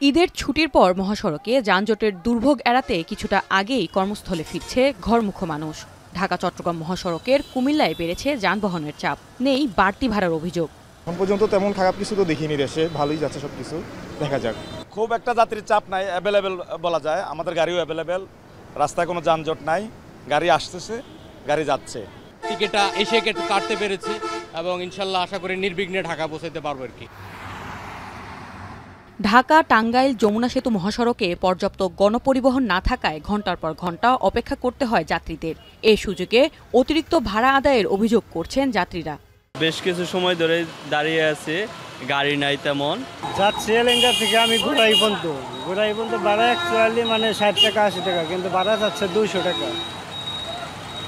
ঈদের ছুটির পর মহাসড়কে যানজটের দুর্ভোগ এড়াতে কিছুটা আগেই কর্মস্থলে ফিরছে ঘরমুখো মানুষ। ঢাকা-চট্টগ্রাম মহাসড়কের কুমিল্লায় বেড়েছে যানবাহনের চাপ, নেই বাড়তি ভাড়ার অভিযোগ। এখন পর্যন্ত তেমন খারাপ কিছু তো দেখিনি দেশে, ভালোই যাচ্ছে সবকিছু, দেখা যাক। খুব একটা যাত্রীর চাপ নাই, অ্যাভেলেবেল বলা যায়। আমাদের গাড়িও অ্যাভেলেবেল, রাস্তায় কোনো যানজট নাই, গাড়ি আসতেছে, গাড়ি যাচ্ছে। টিকিটটা এসে কাটতে পেরেছি এবং ইনশাল্লাহ আশা করি নির্বিঘ্নে ঢাকা পৌঁছাতে পারবো আর কি। ঢাকা-টাঙ্গাইল যমুনা সেতু মহাসড়কে পর্যাপ্ত গণপরিবহন না থাকায় ঘণ্টার পর ঘণ্টা অপেক্ষা করতে হয় যাত্রীদের। এ সুযোগে অতিরিক্ত ভাড়া আদায়ের অভিযোগ করছেন যাত্রীরা। বেশ কিছু সময় ধরে দাঁড়িয়ে আছে, গাড়ি নাই তেমন। যাচ্ছি এলেঙ্গা থেকে আমি ঘোড়াই পর্যন্ত ভাড়া অ্যাকচুয়ালি মানে 60 টাকা 80 টাকা, কিন্তু ভাড়া যাচ্ছে 200 টাকা।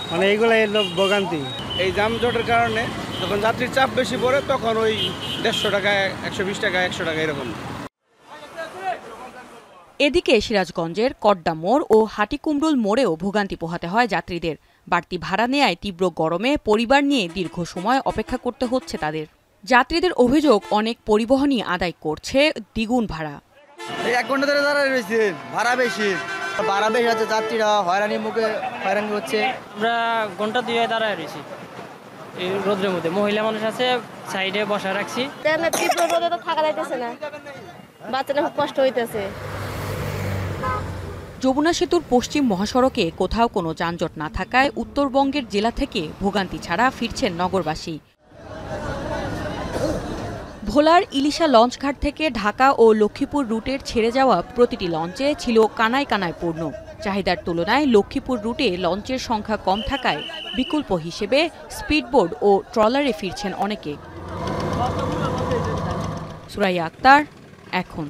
মানে এইগুলাই লোক ভোগান্তি। এই যানজটের কারণে যখন যাত্রীর চাপ বেশি পড়ে তখন ওই 150 টাকা 120 টাকা 100 টাকা এরকম। এদিকে সিরাজগঞ্জের কড্ডা মোড় ও হাটিকুমরুল মোড়েও ভোগান্তি পোহাতে হয় যাত্রীদের। বাড়তি ভাড়া নেয়ায় তীব্র গরমে পরিবার নিয়ে দীর্ঘ সময় অপেক্ষা করতে হচ্ছে তাদের। যাত্রীদের অভিযোগ, অনেক পরিবহনই আদায় করছে দ্বিগুণ ভাড়া। 1 ঘন্টা ধরে দাঁড়ায় রয়েছে, ভাড়া বেশি আছে, যাত্রীরা হয়রানির মুখে হয়রানি হচ্ছে। আমরা ঘন্টা 2 দাঁড়ায় রয়েছি এই রোদের মধ্যে। মহিলা মানুষ আছে, সাইডে বসা রাখছি। তীব্র রোদে তো থাকা যাইতেছে না, বাচ্চারা খুব কষ্ট হইতেছে। যমুনা সেতুর পশ্চিম মহাসড়কে কোথাও কোনো যানজট না থাকায় উত্তরবঙ্গের জেলা থেকে ভোগান্তি ছাড়া ফিরছেন নগরবাসী। ভোলার ইলিশা লঞ্চঘাট থেকে ঢাকা ও লক্ষ্মীপুর রুটের ছেড়ে যাওয়া প্রতিটি লঞ্চে ছিল কানায় কানায় পূর্ণ। চাহিদার তুলনায় লক্ষ্মীপুর রুটে লঞ্চের সংখ্যা কম থাকায় বিকল্প হিসেবে স্পিডবোট ও ট্রলারে ফিরছেন অনেকে। সুরাইয়া আক্তার, এখন।